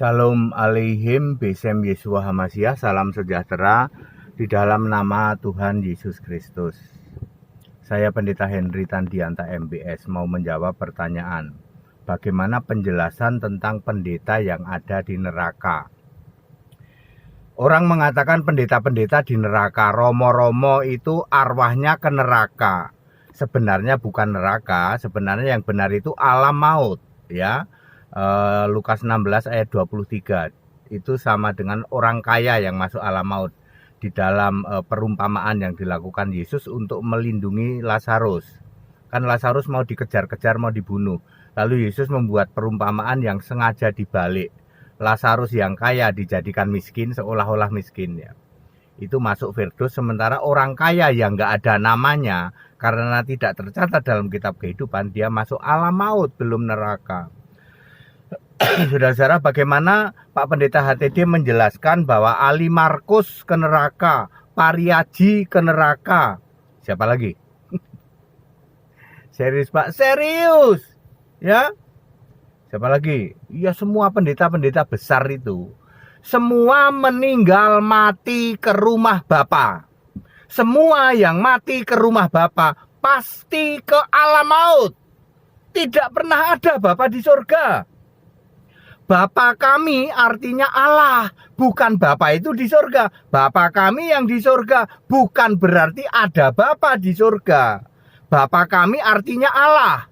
Shalom Aleihim Besem Yeshua Hamasiah. Salam sejahtera di dalam nama Tuhan Yesus Kristus. Saya Pendeta Henry Tandianta MBS mau menjawab pertanyaan, bagaimana penjelasan tentang pendeta yang ada di neraka. Orang mengatakan pendeta-pendeta di neraka, romo-romo itu arwahnya ke neraka. Sebenarnya bukan neraka, sebenarnya yang benar itu alam maut, ya. Lukas 16 ayat 23 itu sama dengan orang kaya yang masuk alam maut di dalam perumpamaan yang dilakukan Yesus untuk melindungi Lazarus. Kan Lazarus mau dikejar-kejar, mau dibunuh. Lalu Yesus membuat perumpamaan yang sengaja dibalik. Lazarus yang kaya dijadikan miskin seolah-olah miskin, ya. Itu masuk Firdaus, sementara orang kaya yang nggak ada namanya karena tidak tercatat dalam kitab kehidupan, dia masuk alam maut, belum neraka. Saudara-saudara, bagaimana Pak Pendeta HTD menjelaskan bahwa Ali Markus ke neraka, Pariaji ke neraka. Siapa lagi? Serius Pak, serius. Ya. Siapa lagi? Ya semua pendeta-pendeta besar itu. Semua meninggal mati ke rumah Bapa. Semua yang mati ke rumah Bapa pasti ke alam maut. Tidak pernah ada Bapa di surga. Bapa kami artinya Allah, bukan Bapa itu di surga. Bapa kami yang di surga bukan berarti ada Bapa di surga. Bapa kami artinya Allah.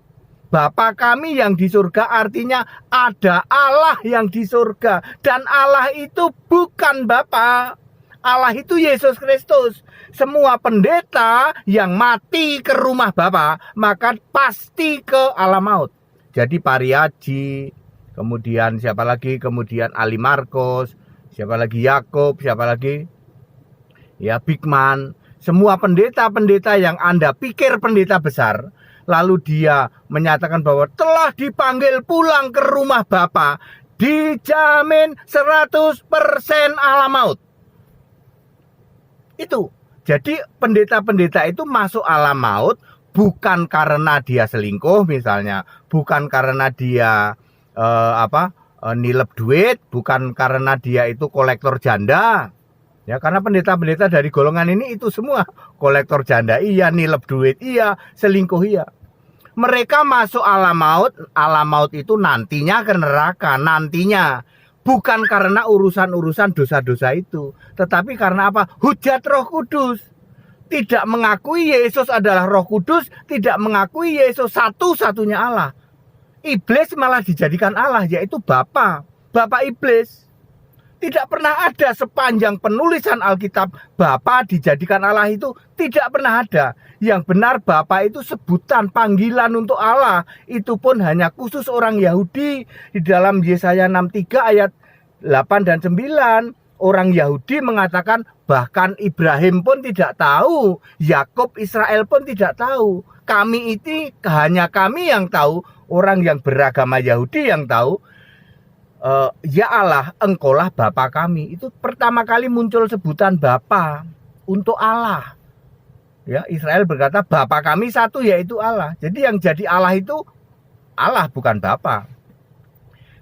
Bapa kami yang di surga artinya ada Allah yang di surga. Dan Allah itu bukan Bapa. Allah itu Yesus Kristus. Semua pendeta yang mati ke rumah Bapa, maka pasti ke alam maut. Jadi Pariaji, kemudian siapa lagi? Kemudian Ali Markus, siapa lagi? Yakub, siapa lagi? Ya, Bigman. Semua pendeta-pendeta yang Anda pikir pendeta besar, lalu dia menyatakan bahwa telah dipanggil pulang ke rumah Bapa, dijamin 100% alam maut. Itu. Jadi pendeta-pendeta itu masuk alam maut bukan karena dia selingkuh misalnya, bukan karena dia nilep duit, bukan karena dia itu kolektor janda. Ya, karena pendeta-pendeta dari golongan ini itu semua kolektor janda iya, nilep duit iya, selingkuh iya. Mereka masuk alam maut itu nantinya ke neraka, nantinya. Bukan karena urusan-urusan dosa-dosa itu, tetapi karena apa? Hujat Roh Kudus. Tidak mengakui Yesus adalah Roh Kudus, tidak mengakui Yesus satu-satunya Allah. Iblis malah dijadikan Allah, yaitu Bapa Iblis. Tidak pernah ada sepanjang penulisan Alkitab Bapa dijadikan Allah, itu tidak pernah ada. Yang benar Bapa itu sebutan panggilan untuk Allah. Itu pun hanya khusus orang Yahudi. Di dalam Yesaya 63 ayat 8 dan 9, orang Yahudi mengatakan bahkan Ibrahim pun tidak tahu, Yakub, Israel pun tidak tahu. Kami itu hanya kami yang tahu, orang yang beragama Yahudi yang tahu. Ya Allah, engkaulah Bapa kami. Itu pertama kali muncul sebutan Bapa untuk Allah. Ya, Israel berkata Bapa kami satu, yaitu Allah. Jadi yang jadi Allah itu Allah, bukan Bapa.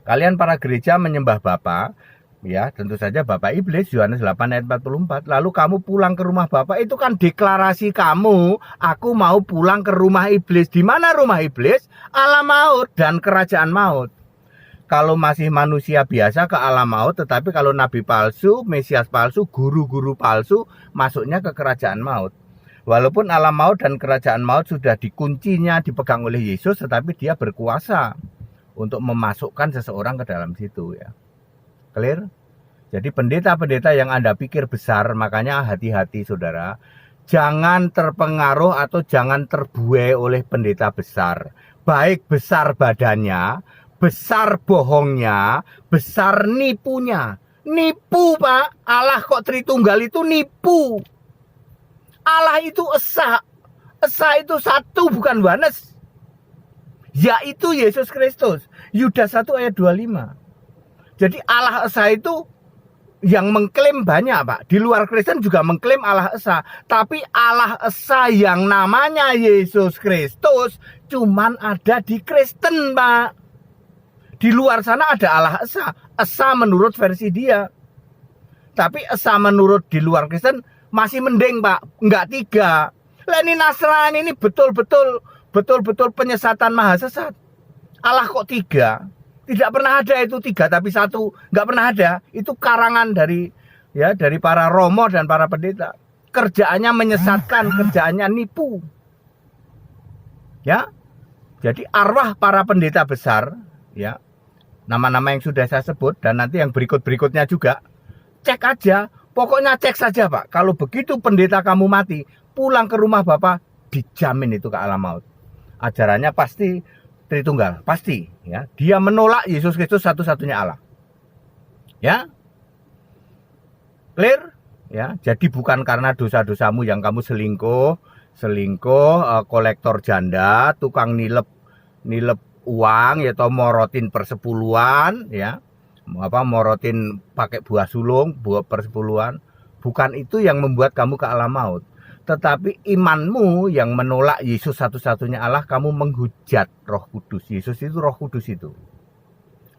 Kalian para gereja menyembah Bapa, ya tentu saja Bapa Iblis, Yohanes 8 ayat 44. Lalu kamu pulang ke rumah Bapa, itu kan deklarasi kamu, aku mau pulang ke rumah iblis. Di mana rumah iblis? Alam maut dan kerajaan maut. Kalau masih manusia biasa ke alam maut, tetapi kalau nabi palsu, mesias palsu, guru-guru palsu, masuknya ke kerajaan maut. Walaupun alam maut dan kerajaan maut sudah dikuncinya, dipegang oleh Yesus, tetapi dia berkuasa untuk memasukkan seseorang ke dalam situ, ya. Clear? Jadi pendeta-pendeta yang Anda pikir besar, makanya hati-hati saudara. Jangan terpengaruh atau jangan terbuai oleh pendeta besar. Baik besar badannya, besar bohongnya, besar nipunya. Nipu Pak, Allah kok Tritunggal itu nipu. Allah itu esa. Esa itu satu, bukan wanes. Yaitu Yesus Kristus. Yudas 1 ayat 25. Jadi Allah esa itu yang mengklaim banyak Pak. Di luar Kristen juga mengklaim Allah esa. Tapi Allah esa yang namanya Yesus Kristus cuman ada di Kristen Pak. Di luar sana ada Allah Esa. Esa menurut versi dia. Tapi Esa menurut di luar Kristen masih mending, Pak. Enggak 3. Lah ini Nasrani ini betul-betul penyesatan maha sesat. Allah kok 3? Tidak pernah ada itu 3 tapi 1. Enggak pernah ada. Itu karangan dari para romo dan para pendeta. Kerjaannya menyesatkan, kerjaannya nipu. Ya. Jadi arwah para pendeta besar, ya. Nama-nama yang sudah saya sebut dan nanti yang berikut-berikutnya juga. Cek aja, pokoknya cek saja, Pak. Kalau begitu pendeta kamu mati, pulang ke rumah Bapak dijamin itu ke alam maut. Ajarannya pasti Tritunggal, pasti, ya. Dia menolak Yesus Kristus satu-satunya Allah. Ya. Clear? Ya, jadi bukan karena dosa-dosamu yang kamu selingkuh, kolektor janda, tukang nilep uang, ya, atau morotin persepuluhan, ya, morotin pakai buah sulung, buah persepuluhan. Bukan itu yang membuat kamu ke alam maut. Tetapi imanmu yang menolak Yesus satu-satunya Allah, kamu menghujat Roh Kudus. Yesus itu Roh Kudus itu.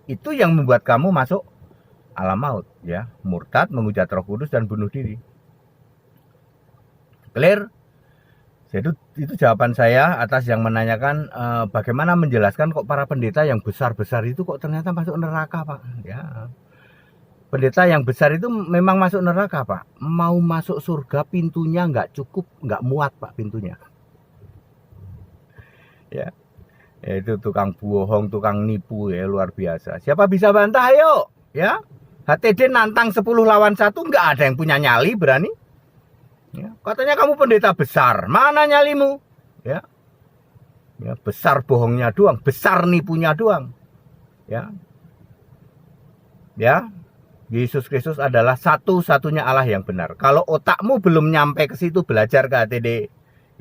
Itu yang membuat kamu masuk alam maut, ya. Murtad, menghujat Roh Kudus dan bunuh diri. Clear? Jadi itu jawaban saya atas yang menanyakan bagaimana menjelaskan kok para pendeta yang besar-besar itu kok ternyata masuk neraka, Pak. Ya. Pendeta yang besar itu memang masuk neraka, Pak. Mau masuk surga pintunya nggak cukup, nggak muat, Pak, pintunya. Ya. Itu tukang bohong, tukang nipu, ya, luar biasa. Siapa bisa bantah, ayo, ya. HTD nantang 10 lawan 1, nggak ada yang punya nyali berani. Ya, katanya kamu pendeta besar, mana nyalimu? Ya, ya, besar bohongnya doang, besar nipunya doang. Ya, ya, Yesus Kristus adalah satu-satunya Allah yang benar. Kalau otakmu belum nyampe ke situ, belajar ke HTD.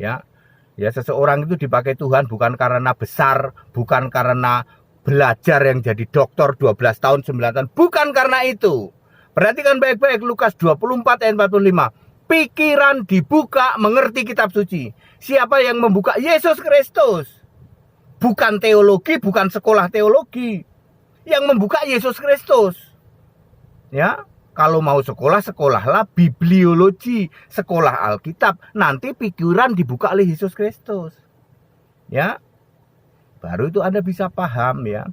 Ya, ya, seseorang itu dipakai Tuhan bukan karena besar, bukan karena belajar yang jadi dokter 12 tahun 9 tahun, bukan karena itu. Perhatikan baik-baik Lukas 24 ayat 45. Pikiran dibuka, mengerti kitab suci. Siapa yang membuka? Yesus Kristus. Bukan teologi, bukan sekolah teologi. Yang membuka Yesus Kristus. Ya, kalau mau sekolah, sekolahlah bibliologi, sekolah Alkitab. Nanti pikiran dibuka oleh Yesus Kristus. Ya, baru itu Anda bisa paham, ya.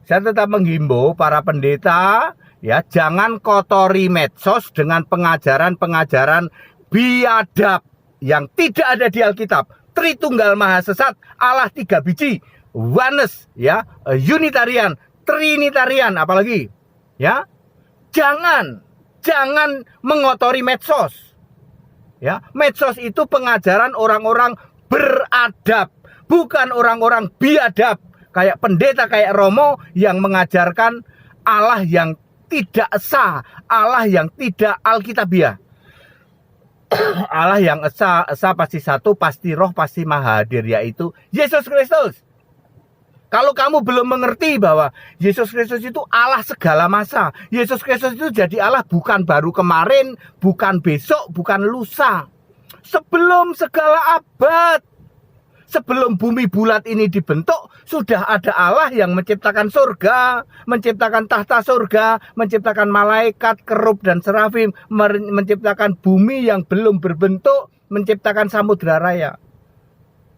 Saya tetap menghimbau para pendeta, ya, jangan kotori medsos dengan pengajaran-pengajaran biadab yang tidak ada di Alkitab. Tritunggal Maha Sesat, Allah 3 biji, oneness, ya, Unitarian, Trinitarian, apalagi, ya. Jangan mengotori medsos. Ya, medsos itu pengajaran orang-orang beradab, bukan orang-orang biadab. Kayak pendeta, kayak Romo yang mengajarkan Allah yang tidak esa, Allah yang tidak alkitabiah. Allah yang esa pasti satu, pasti roh, pasti maha hadir, yaitu Yesus Kristus. Kalau kamu belum mengerti bahwa Yesus Kristus itu Allah segala masa, Yesus Kristus itu jadi Allah bukan baru kemarin, bukan besok, bukan lusa. Sebelum segala abad, sebelum bumi bulat ini dibentuk, sudah ada Allah yang menciptakan surga, menciptakan tahta surga, menciptakan malaikat, kerub dan serafim, menciptakan bumi yang belum berbentuk, menciptakan samudra raya.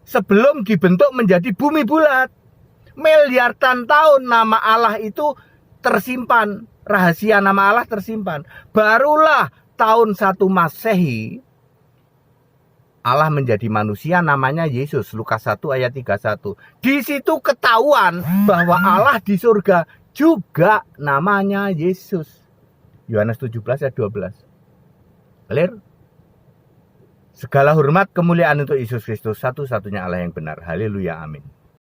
Sebelum dibentuk menjadi bumi bulat, miliaran tahun nama Allah itu tersimpan, rahasia nama Allah tersimpan. Barulah tahun 1 Masehi, Allah menjadi manusia, namanya Yesus. Lukas 1 ayat 31. Di situ ketahuan bahwa Allah di surga juga namanya Yesus. Yohanes 17 ayat 12. Clear? Segala hormat kemuliaan untuk Yesus Kristus, satu-satunya Allah yang benar. Haleluya, amin.